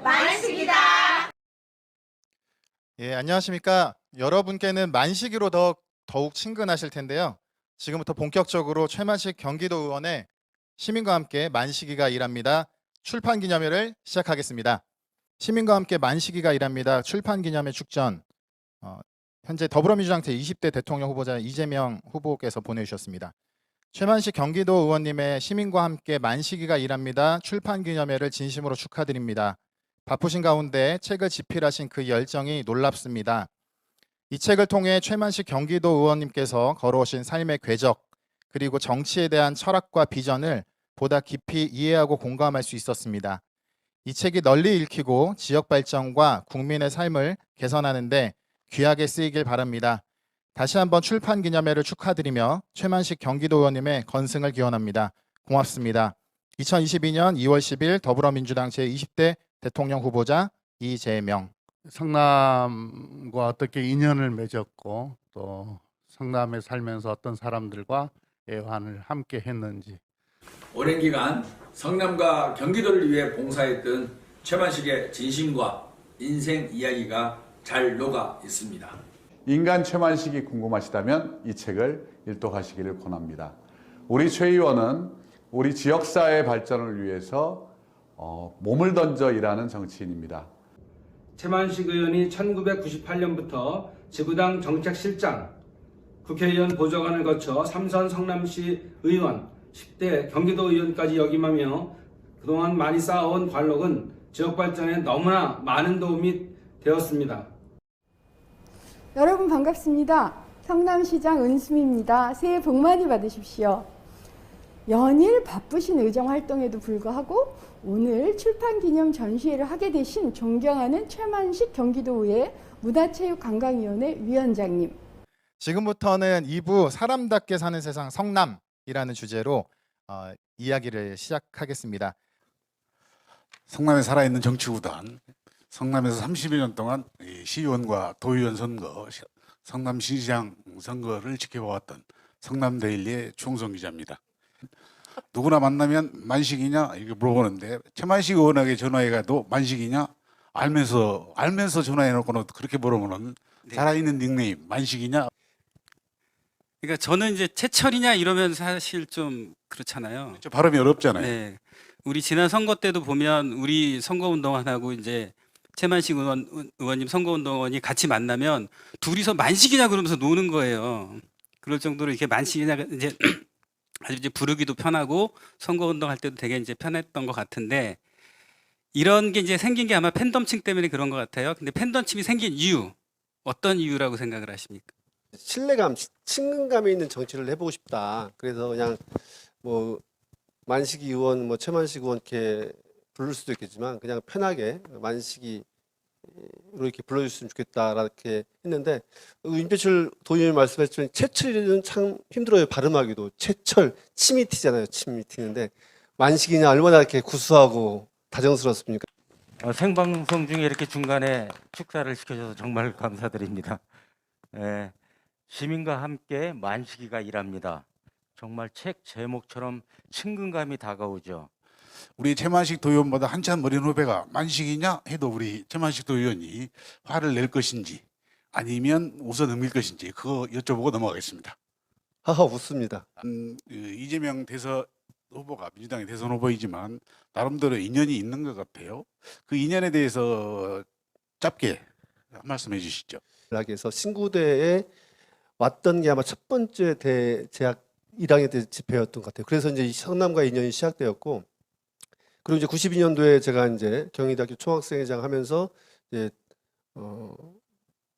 만식이다. 예, 안녕하십니까. 여러분께는 만식이로 더욱 친근하실 텐데요. 지금부터 본격적으로 최만식 경기도 의원의 시민과 함께 만식이가 일합니다. 출판 기념회를 시작하겠습니다. 시민과 함께 만식이가 일합니다. 출판 기념회 축전. 현재 더불어민주당 제20대 대통령 후보자 이재명 후보께서 보내주셨습니다. 최만식 경기도 의원님의 시민과 함께 만식이가 일합니다. 출판 기념회를 진심으로 축하드립니다. 바쁘신 가운데 책을 집필하신 그 열정이 놀랍습니다. 이 책을 통해 최만식 경기도 의원님께서 걸어오신 삶의 궤적 그리고 정치에 대한 철학과 비전을 보다 깊이 이해하고 공감할 수 있었습니다. 이 책이 널리 읽히고 지역 발전과 국민의 삶을 개선하는 데 귀하게 쓰이길 바랍니다. 다시 한번 출판 기념회를 축하드리며 최만식 경기도 의원님의 건승을 기원합니다. 고맙습니다. 2022년 2월 10일 더불어민주당 제20대 대통령 후보자 이재명. 성남과 어떻게 인연을 맺었고 또 성남에 살면서 어떤 사람들과 애환을 함께 했는지, 오랜 기간 성남과 경기도를 위해 봉사했던 최만식의 진심과 인생 이야기가 잘 녹아 있습니다. 인간 최만식이 궁금하시다면 이 책을 일독하시기를 권합니다. 우리 최 의원은 우리 지역사회 발전을 위해서 몸을 던져 일하는 정치인입니다. 최만식 의원이 1998년부터 지구당 정책실장, 국회의원 보좌관을 거쳐 3선 성남시 의원, 10대 경기도 의원까지 역임하며 그동안 많이 쌓아온 관록은 지역 발전에 너무나 많은 도움이 되었습니다. 여러분 반갑습니다. 성남시장 은수미입니다. 새해 복 많이 받으십시오. 연일 바쁘신 의정 활동에도 불구하고 오늘 출판기념 전시회를 하게 되신 존경하는 최만식 경기도의회 문화체육관광위원회 위원장님. 지금부터는 2부 사람답게 사는 세상 성남이라는 주제로 이야기를 시작하겠습니다. 성남에 살아있는 정치구단, 성남에서 30여 년 동안 시의원과 도의원 선거, 성남시장 선거를 지켜보았던 성남데일리의 충성 기자입니다. 누구나 만나면 만식이냐 이렇게 물어보는데 최만식 의원에게 전화해가도 만식이냐 알면서 전화해놓고는 그렇게 물어보는 살아있는 닉네임 만식이냐. 그러니까 저는 이제 최철이냐 이러면 사실 좀 그렇잖아요. 발음이 어렵잖아요. 네. 우리 지난 선거 때도 보면 우리 선거운동원하고 이제 최만식 의원님 선거운동원이 같이 만나면 둘이서 만식이냐 그러면서 노는 거예요. 그럴 정도로 이렇게 만식이냐 이제 아주 이제 부르기도 편하고 선거운동 할 때도 되게 이제 편했던 것 같은데, 이런 게 이제 생긴 게 아마 팬덤층 때문에 그런 것 같아요. 근데 팬덤층이 생긴 이유, 어떤 이유라고 생각을 하십니까? 신뢰감, 친근감이 있는 정치를 해보고 싶다. 그래서 그냥 뭐 만식이 의원, 뭐 최만식 의원 이렇게 부를 수도 있겠지만 그냥 편하게 만식이로 이렇게 불러줬으면 좋겠다 이렇게 했는데, 임배철 도의원이 말씀하셨지만 최철이는 참 힘들어요. 발음하기도. 최철 침이 튀잖아요. 침이 튀는데 만식이냐 얼마나 이렇게 구수하고 다정스럽습니까? 생방송 중에 이렇게 중간에 축사를 시켜줘서 정말 감사드립니다. 시민과 함께 만식이가 일합니다. 정말 책 제목처럼 친근감이 다가오죠. 우리 최만식 도의원보다 한참 어린 후배가 만식이냐 해도 우리 최만식 도의원이 화를 낼 것인지 아니면 웃어 넘길 것인지 그거 여쭤보고 넘어가겠습니다. 하하 웃습니다. 이재명 대선 후보가 민주당의 대선 후보이지만 나름대로 인연이 있는 것 같아요. 그 인연에 대해서 짧게 한 말씀 해주시죠. 대학에서 신구대에 왔던 게 아마 첫 번째 대재학 1학년 때 집회였던 것 같아요. 그래서 이제 성남과 인연이 시작되었고, 그리고 이제 92년도에 제가 이제 경희대학교 총학생회장 하면서 이제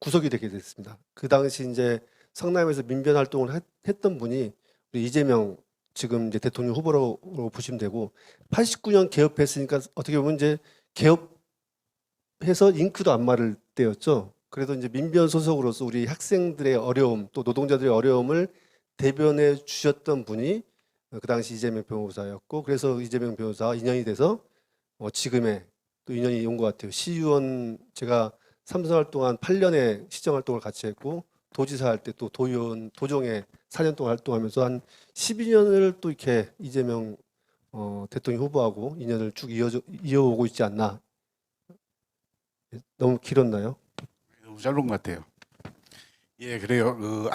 구속이 되게 됐습니다. 그 당시 이제 성남에서 민변 활동을 했던 분이 우리 이재명 지금 이제 대통령 후보로 보시면 되고, 89년 개업했으니까 어떻게 보면 이제 개업해서 잉크도 안 마를 때였죠. 그래서 이제 민변 소속으로서 우리 학생들의 어려움 또 노동자들의 어려움을 대변해 주셨던 분이 그 당시 이재명 변호사였고, 그래서 이재명 변호사와 인연이 돼서 지금의 또 인연이 온 것 같아요. 시의원 제가 3선 활동한 8년의 시정 활동을 같이 했고, 도지사 할 때 또 도의원 도정에 4년 동안 활동하면서 한 12년을 또 이렇게 이재명 대통령 후보하고 인연을 쭉 이어오고 있지 않나 너무 길었나요? 너무 짧은 것 같아요. 예, 그래요. 그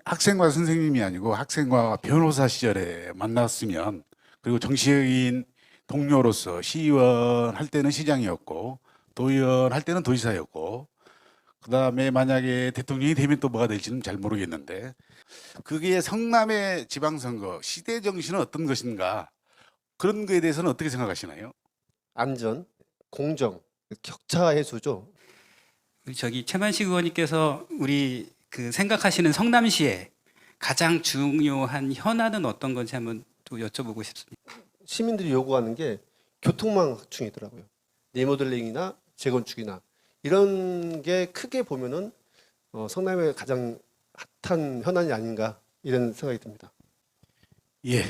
학생과 선생님이 아니고 학생과 변호사 시절에 만났으면, 그리고 정치인 동료로서 시의원 할 때는 시장이었고 도의원 할 때는 도지사였고, 그다음에 만약에 대통령이 되면 또 뭐가 될지는 잘 모르겠는데, 그게 성남의 지방선거 시대 정신은 어떤 것인가, 그런 거에 대해서는 어떻게 생각하시나요? 안전, 공정, 격차 해소죠. 저기 최만식 의원님께서 우리 그 생각하시는 성남시의 가장 중요한 현안은 어떤 건지 한번 또 여쭤보고 싶습니다. 시민들이 요구하는 게 교통망 확충이더라고요. 리모델링이나 재건축이나 이런 게 크게 보면은 성남의 가장 핫한 현안이 아닌가 이런 생각이 듭니다. 예,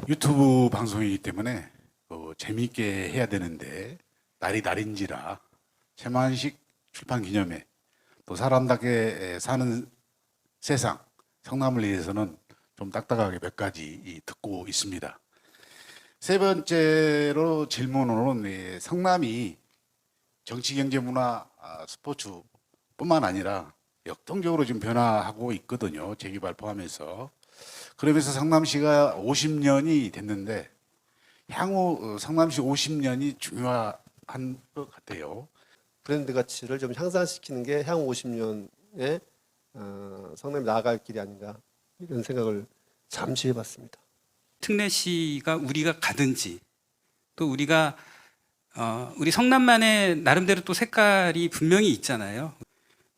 유튜브 방송이기 때문에 재미있게 해야 되는데 날이 날인지라 최만식 출판 기념회, 또 사람답게 사는 세상 성남을 위해서는 좀 딱딱하게 몇 가지 듣고 있습니다. 세 번째로 질문으로는 성남이 정치, 경제, 문화, 스포츠뿐만 아니라 역동적으로 지금 변화하고 있거든요. 재개발 포함해서. 그러면서 성남시가 50년이 됐는데 향후 성남시 50년이 중요한 것 같아요. 브랜드 가치를 좀 향상시키는 게 향후 50년에 성남이 나아갈 길이 아닌가 이런 생각을 잠시 해봤습니다. 특례시가 우리가 가든지 또 우리가 우리 성남만의 나름대로 또 색깔이 분명히 있잖아요.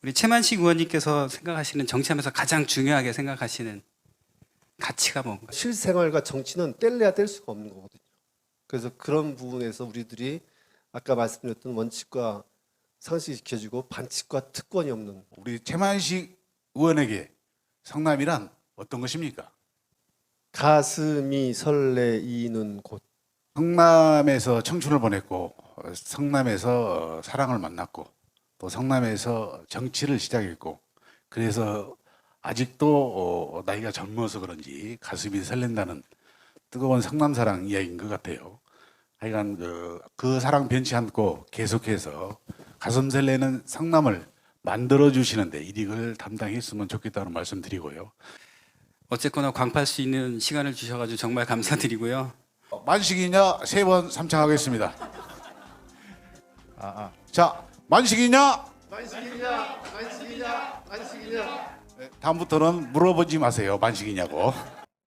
우리 최만식 의원님께서 생각하시는 정치하면서 가장 중요하게 생각하시는 가치가 뭔가요? 실생활과 정치는 뗄래야 뗄 수가 없는 거거든요. 그래서 그런 부분에서 우리들이 아까 말씀드렸던 원칙과 상식이 지켜지고 반칙과 특권이 없는, 우리 최만식 의원에게 성남이란 어떤 것입니까? 가슴이 설레이는 곳. 성남에서 청춘을 보냈고, 성남에서 사랑을 만났고, 또 성남에서 정치를 시작했고, 그래서 아직도 나이가 젊어서 그런지 가슴이 설렌다는 뜨거운 성남 사랑 이야기인 것 같아요. 하여간 그 사랑 변치 않고 계속해서 가슴 설레는 성남을 만들어 주시는데 일익을 담당했으면 좋겠다는 말씀드리고요. 어쨌거나 광파할 수 있는 시간을 주셔가지고 정말 감사드리고요. 만식이냐 3번 삼창하겠습니다. 자, 만식이냐? 만식이냐? 만식이냐? 만식이냐? 다음부터는 물어보지 마세요. 만식이냐고.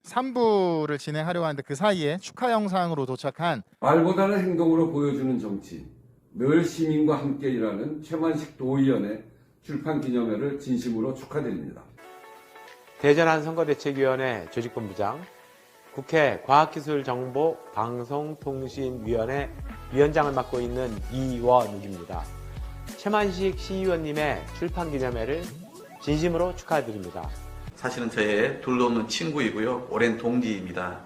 3부를 진행하려고 하는데 그 사이에 축하 영상으로 도착한 말보다는 행동으로 보여주는 정치, 늘 시민과 함께 일하는 최만식 도의원의 출판 기념회를 진심으로 축하드립니다. 대전한 선거대책위원회 조직본부장, 국회 과학기술정보방송통신위원회 위원장을 맡고 있는 이원욱입니다. 최만식 시의원님의 출판 기념회를 진심으로 축하드립니다. 사실은 저의 둘도 없는 친구이고요. 오랜 동지입니다.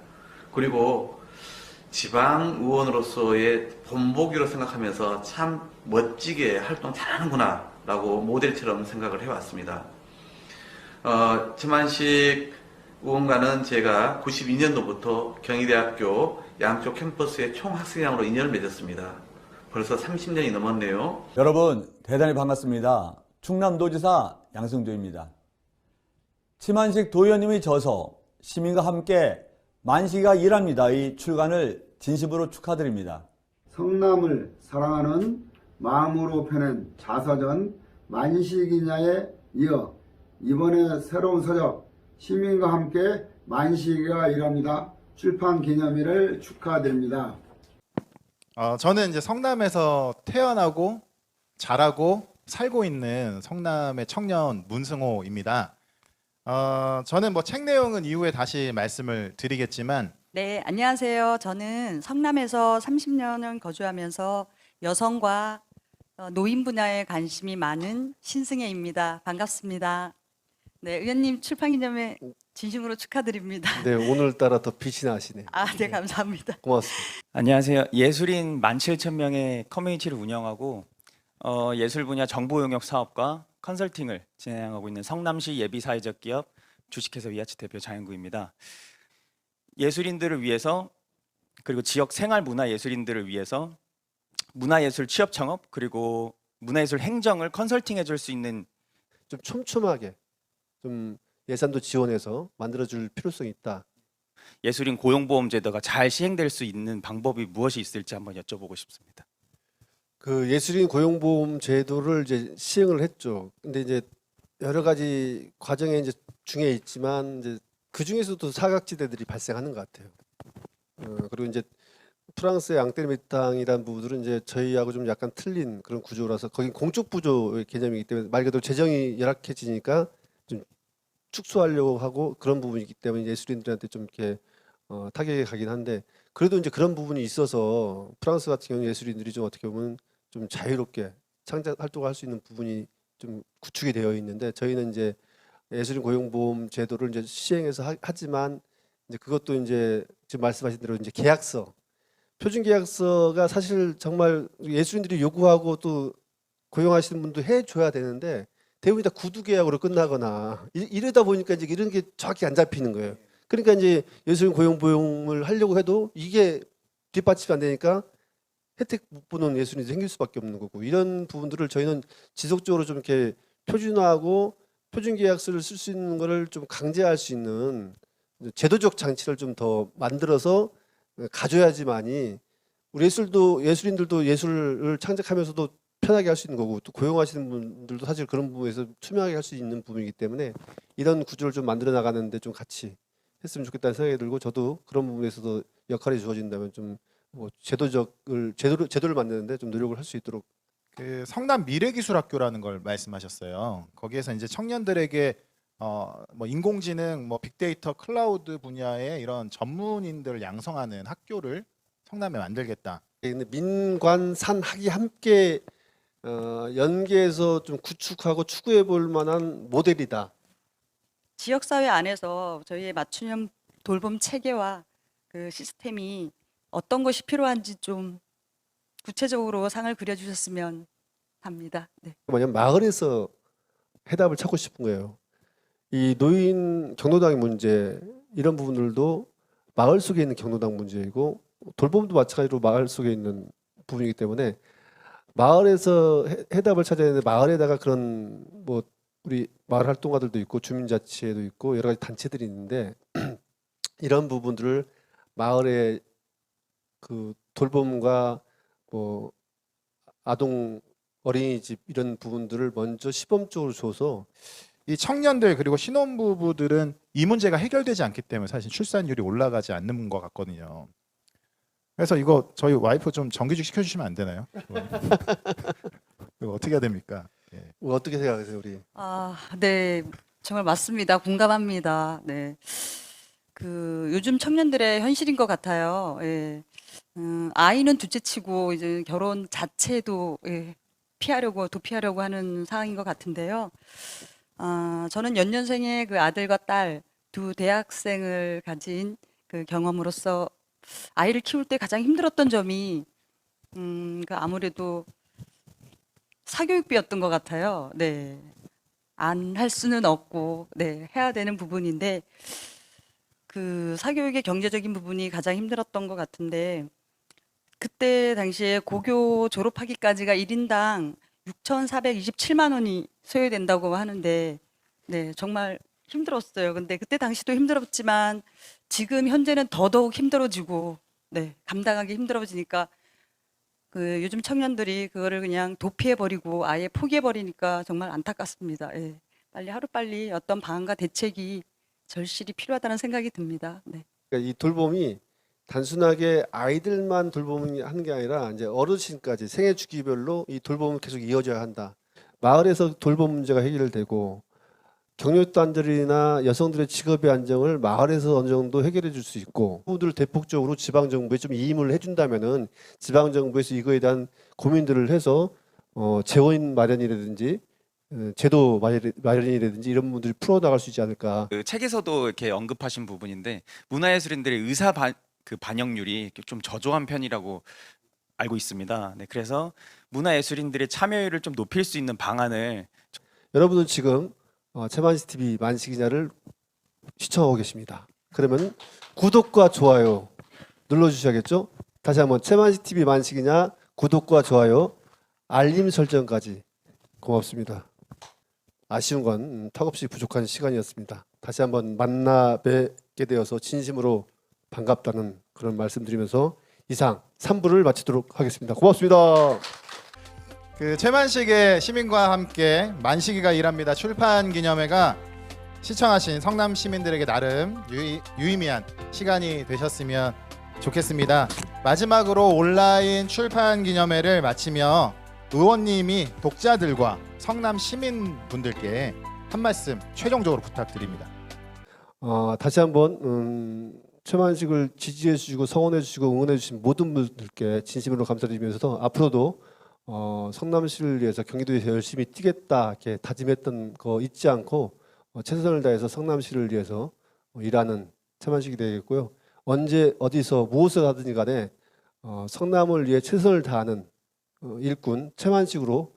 그리고 지방 의원으로서의 본보기로 생각하면서 참 멋지게 활동 잘하는구나 라고 모델처럼 생각을 해왔습니다. 최만식 의원과는 제가 92년도부터 경희대학교 양쪽 캠퍼스의 총학생회장으로 인연을 맺었습니다. 벌써 30년이 넘었네요. 여러분 대단히 반갑습니다. 충남도지사 양승조입니다. 최만식 도의원님의 저서 시민과 함께 만식이가 일합니다. 이 출간을 진심으로 축하드립니다. 성남을 사랑하는 마음으로 펴낸 자서전 만식이냐에 이어 이번에 새로운 서적 시민과 함께 만식이가 일합니다. 출판 기념일을 축하드립니다. 저는 이제 성남에서 태어나고 자라고 살고 있는 성남의 청년 문승호입니다. 저는 뭐 책 내용은 이후에 다시 말씀을 드리겠지만 네, 안녕하세요. 저는 성남에서 30년을 거주하면서 여성과 노인 분야에 관심이 많은 신승혜입니다. 반갑습니다. 네, 의원님 출판기념회 진심으로 축하드립니다. 네, 오늘따라 더 빛이 나시네요. 네, 감사합니다. 고맙습니다. 안녕하세요. 예술인 17,000명의 커뮤니티를 운영하고 예술 분야 정보 용역 사업과 컨설팅을 진행하고 있는 성남시 예비사회적 기업 주식회사 위아치 대표 장현구입니다. 예술인들을 위해서 그리고 지역 생활 문화 예술인들을 위해서 문화예술 취업 창업 그리고 문화예술 행정을 컨설팅해 줄 수 있는 좀 촘촘하게 좀 예산도 지원해서 만들어줄 필요성이 있다. 예술인 고용보험 제도가 잘 시행될 수 있는 방법이 무엇이 있을지 한번 여쭤보고 싶습니다. 그 예술인 고용보험 제도를 이제 시행을 했죠. 근데 이제 여러 가지 과정에 이제 중에 있지만 이제 그 중에서도 사각지대들이 발생하는 것 같아요. 그리고 이제 프랑스의 앙테르미탕이라는 부분들은 이제 저희하고 좀 약간 틀린 그런 구조라서 거긴 공적 부조의 개념이기 때문에 말 그대로 재정이 열악해지니까 좀 축소하려고 하고 그런 부분이기 때문에 예술인들한테 좀 이렇게 타격이 가긴 한데 그래도 이제 그런 부분이 있어서 프랑스 같은 경우 예술인들이 좀 어떻게 보면 좀 자유롭게 창작 활동할 수 있는 부분이 좀 구축이 되어 있는데 저희는 이제 예술인 고용보험 제도를 이제 시행해서 하지만 이제 그것도 이제 지금 말씀하신 대로 이제 계약서 표준 계약서가 사실 정말 예술인들이 요구하고 또 고용하시는 분도 해줘야 되는데 대부분 다 구두 계약으로 끝나거나 이러다 보니까 이제 이런 게 정확히 안 잡히는 거예요. 그러니까 이제 예술인 고용보험을 하려고 해도 이게 뒷받침이 안 되니까 혜택 못 보는 예술인이 생길 수밖에 없는 거고 이런 부분들을 저희는 지속적으로 좀 이렇게 표준화하고 표준 계약서를 쓸 수 있는 거를 좀 강제할 수 있는 제도적 장치를 좀 더 만들어서 가져야지만이 우리 예술인들도 예술을 창작하면서도 편하게 할 수 있는 거고 또 고용하시는 분들도 사실 그런 부분에서 투명하게 할 수 있는 부분이기 때문에 이런 구조를 좀 만들어 나가는데 좀 같이 했으면 좋겠다는 생각이 들고 저도 그런 부분에서도 역할이 주어진다면 좀 뭐 제도를 만드는데 좀 노력을 할 수 있도록. 그 성남 미래기술학교라는 걸 말씀하셨어요. 거기에서 이제 청년들에게 뭐 인공지능, 뭐 빅데이터, 클라우드 분야의 이런 전문인들을 양성하는 학교를 성남에 만들겠다. 근데 민관 산학이 함께 연계해서 좀 구축하고 추구해 볼 만한 모델이다. 지역사회 안에서 저희의 맞춤형 돌봄 체계와 그 시스템이 어떤 것이 필요한지 좀 구체적으로 상을 그려주셨으면 합니다. 네. 뭐냐면 마을에서 해답을 찾고 싶은 거예요. 이 노인 경로당의 문제 이런 부분들도 마을 속에 있는 경로당 문제이고 돌봄도 마찬가지로 마을 속에 있는 부분이기 때문에 마을에서 해답을 찾아야 되는데 마을에다가 그런 뭐 우리 마을 활동가들도 있고 주민자치회도 있고 여러 가지 단체들이 있는데 이런 부분들을 마을의 그 돌봄과 뭐 아동 어린이집 이런 부분들을 먼저 시범적으로 줘서 이 청년들 그리고 신혼부부들은 이 문제가 해결되지 않기 때문에 사실 출산율이 올라가지 않는 것 같거든요. 그래서 이거 저희 와이프 좀 정규직 시켜주시면 안 되나요? 이거 어떻게 해야 됩니까? 예. 뭐 어떻게 생각하세요, 우리? 네, 정말 맞습니다. 공감합니다. 네, 그 요즘 청년들의 현실인 것 같아요. 예. 아이는 둘째치고 이제 결혼 자체도 피하려고 도피하려고 하는 상황인 것 같은데요. 저는 연년생의 그 아들과 딸 두 대학생을 가진 그 경험으로서 아이를 키울 때 가장 힘들었던 점이 그 아무래도 사교육비였던 것 같아요. 네, 안 할 수는 없고 네 해야 되는 부분인데 그 사교육의 경제적인 부분이 가장 힘들었던 것 같은데 그때 당시에 고교 졸업하기까지가 1인당 6,427만 원이 소요된다고 하는데 네 정말 힘들었어요. 근데 그때 당시도 힘들었지만 지금 현재는 더더욱 힘들어지고 네 감당하기 힘들어지니까 그 요즘 청년들이 그거를 그냥 도피해 버리고 아예 포기해 버리니까 정말 안타깝습니다. 예. 빨리 하루빨리 어떤 방안과 대책이 절실히 필요하다는 생각이 듭니다. 네. 그러니까 이 돌봄이 단순하게 아이들만 돌봄하는 게 아니라 이제 어르신까지 생애 주기별로 이 돌봄은 계속 이어져야 한다. 마을에서 돌봄 문제가 해결되고 경력단들이나 여성들의 직업의 안정을 마을에서 어느 정도 해결해 줄 수 있고 후들 대폭적으로 지방 정부에 좀 이임을 해준다면은 지방 정부에서 이거에 대한 고민들을 해서 재원 마련이라든지 제도 마련이라든지 이런 부분들이 풀어나갈 수 있지 않을까. 그 책에서도 이렇게 언급하신 부분인데 문화예술인들의 반영률이 좀 저조한 편이라고 알고 있습니다. 네, 그래서 문화예술인들의 참여율을 좀 높일 수 있는 방안을 여러분은 지금 채만시 TV 만식이냐를 시청하고 계십니다. 그러면 구독과 좋아요 눌러주셔야겠죠? 다시 한번 채만시 TV 만식이냐 구독과 좋아요, 알림 설정까지 고맙습니다. 아쉬운 건 턱없이 부족한 시간이었습니다. 다시 한번 만나 뵙게 되어서 진심으로 반갑다는 그런 말씀드리면서 이상 3부를 마치도록 하겠습니다. 고맙습니다. 그 최만식의 시민과 함께 만식이가 일합니다 출판 기념회가 시청하신 성남 시민들에게 나름 유의미한 시간이 되셨으면 좋겠습니다. 마지막으로 온라인 출판 기념회를 마치며 의원님이 독자들과 성남 시민분들께 한 말씀 최종적으로 부탁드립니다. 다시 한번 최만식을 지지해 주시고 성원해 주시고 응원해 주신 모든 분들께 진심으로 감사드리면서 앞으로도 성남시를 위해서 경기도에서 열심히 뛰겠다 이렇게 다짐했던 거 잊지 않고 최선을 다해서 성남시를 위해서 일하는 최만식이 되겠고요. 언제 어디서 무엇을 하든지 간에 성남을 위해 최선을 다하는 일꾼 최만식으로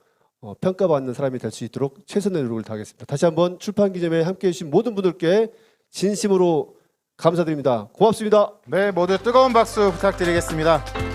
평가받는 사람이 될 수 있도록 최선의 노력을 다하겠습니다. 다시 한번 출판 기념회에 함께해 주신 모든 분들께 진심으로 감사드립니다. 고맙습니다. 네, 모두 뜨거운 박수 부탁드리겠습니다.